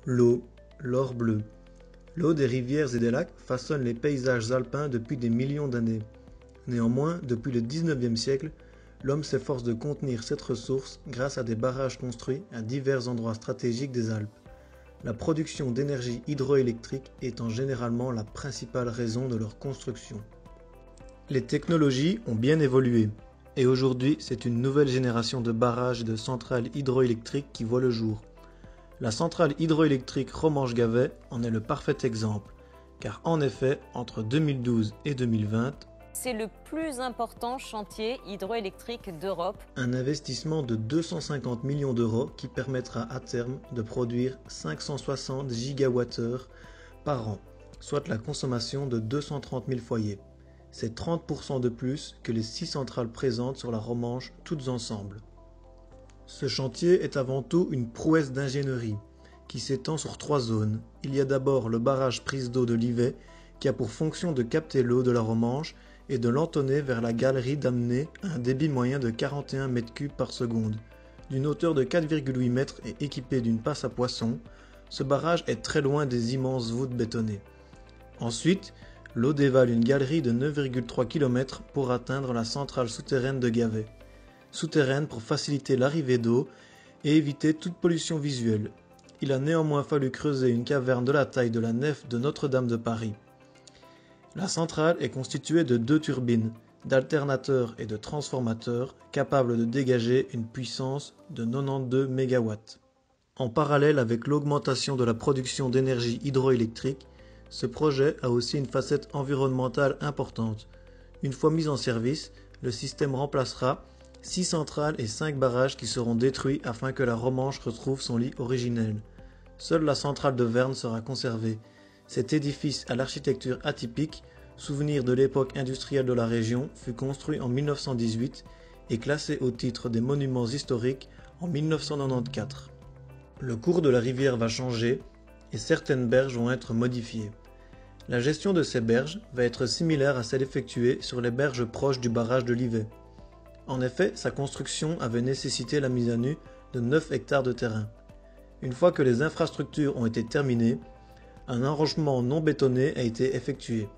L'eau, l'or bleu. L'eau des rivières et des lacs façonne les paysages alpins depuis des millions d'années. Néanmoins, depuis le XIXe siècle, l'homme s'efforce de contenir cette ressource grâce à des barrages construits à divers endroits stratégiques des Alpes. La production d'énergie hydroélectrique étant généralement la principale raison de leur construction. Les technologies ont bien évolué, et aujourd'hui c'est une nouvelle génération de barrages et de centrales hydroélectriques qui voit le jour. La centrale hydroélectrique Romanche-Gavet en est le parfait exemple, car en effet, entre 2012 et 2020, c'est le plus important chantier hydroélectrique d'Europe. Un investissement de 250 millions d'euros qui permettra à terme de produire 560 gigawattheures par an, soit la consommation de 230 000 foyers. C'est 30% de plus que les 6 centrales présentes sur la Romanche toutes ensemble. Ce chantier est avant tout une prouesse d'ingénierie qui s'étend sur 3 zones. Il y a d'abord le barrage prise d'eau de Livet qui a pour fonction de capter l'eau de la Romanche et de l'entonner vers la galerie d'Amnée à un débit moyen de 41 m3 par seconde. D'une hauteur de 4,8 mètres et équipé d'une passe à poissons, ce barrage est très loin des immenses voûtes bétonnées. Ensuite, l'eau dévale une galerie de 9,3 km pour atteindre la centrale souterraine de Gavet. Souterraine pour faciliter l'arrivée d'eau et éviter toute pollution visuelle. Il a néanmoins fallu creuser une caverne de la taille de la nef de Notre-Dame de Paris. La centrale est constituée de 2 turbines, d'alternateurs et de transformateurs capables de dégager une puissance de 92 MW. En parallèle avec l'augmentation de la production d'énergie hydroélectrique, ce projet a aussi une facette environnementale importante. Une fois mis en service, le système remplacera 6 centrales et 5 barrages qui seront détruits afin que la Romanche retrouve son lit originel. Seule la centrale de Verne sera conservée. Cet édifice à l'architecture atypique, souvenir de l'époque industrielle de la région, fut construit en 1918 et classé au titre des monuments historiques en 1994. Le cours de la rivière va changer et certaines berges vont être modifiées. La gestion de ces berges va être similaire à celle effectuée sur les berges proches du barrage de Livet. En effet, sa construction avait nécessité la mise à nu de 9 hectares de terrain. Une fois que les infrastructures ont été terminées, un enrochement non bétonné a été effectué.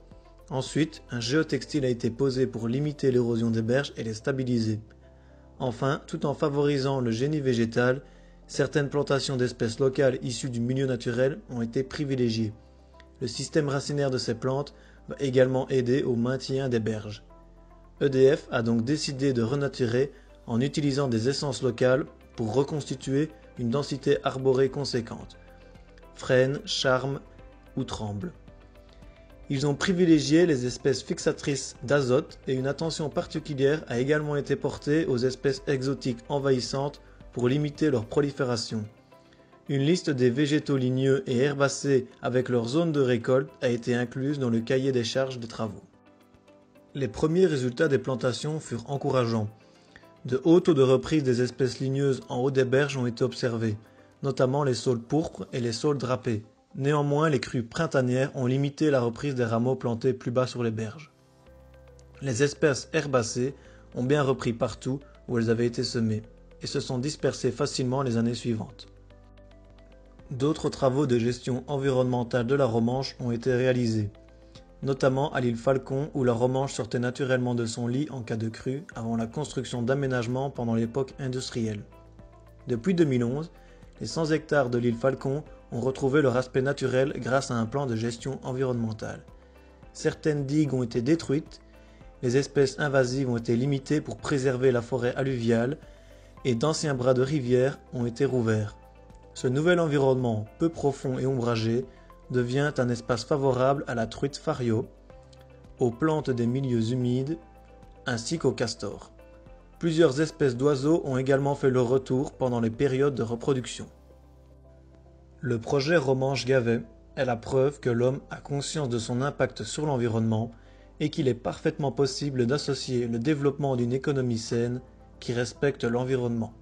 Ensuite, un géotextile a été posé pour limiter l'érosion des berges et les stabiliser. Enfin, tout en favorisant le génie végétal, certaines plantations d'espèces locales issues du milieu naturel ont été privilégiées. Le système racinaire de ces plantes va également aider au maintien des berges. EDF a donc décidé de renaturer en utilisant des essences locales pour reconstituer une densité arborée conséquente. Frêne, charme ou tremble. Ils ont privilégié les espèces fixatrices d'azote et une attention particulière a également été portée aux espèces exotiques envahissantes pour limiter leur prolifération. Une liste des végétaux ligneux et herbacés avec leur zone de récolte a été incluse dans le cahier des charges des travaux. Les premiers résultats des plantations furent encourageants. De hauts taux de reprise des espèces ligneuses en haut des berges ont été observés, notamment les saules pourpres et les saules drapés. Néanmoins, les crues printanières ont limité la reprise des rameaux plantés plus bas sur les berges. Les espèces herbacées ont bien repris partout où elles avaient été semées et se sont dispersées facilement les années suivantes. D'autres travaux de gestion environnementale de la Romanche ont été réalisés, notamment à l'île Falcon où la Romanche sortait naturellement de son lit en cas de crue avant la construction d'aménagements pendant l'époque industrielle. Depuis 2011, les 100 hectares de l'île Falcon ont retrouvé leur aspect naturel grâce à un plan de gestion environnementale. Certaines digues ont été détruites, les espèces invasives ont été limitées pour préserver la forêt alluviale et d'anciens bras de rivière ont été rouverts. Ce nouvel environnement, peu profond et ombragé, devient un espace favorable à la truite fario, aux plantes des milieux humides, ainsi qu'aux castors. Plusieurs espèces d'oiseaux ont également fait leur retour pendant les périodes de reproduction. Le projet Romanche-Gavet est la preuve que l'homme a conscience de son impact sur l'environnement et qu'il est parfaitement possible d'associer le développement d'une économie saine qui respecte l'environnement.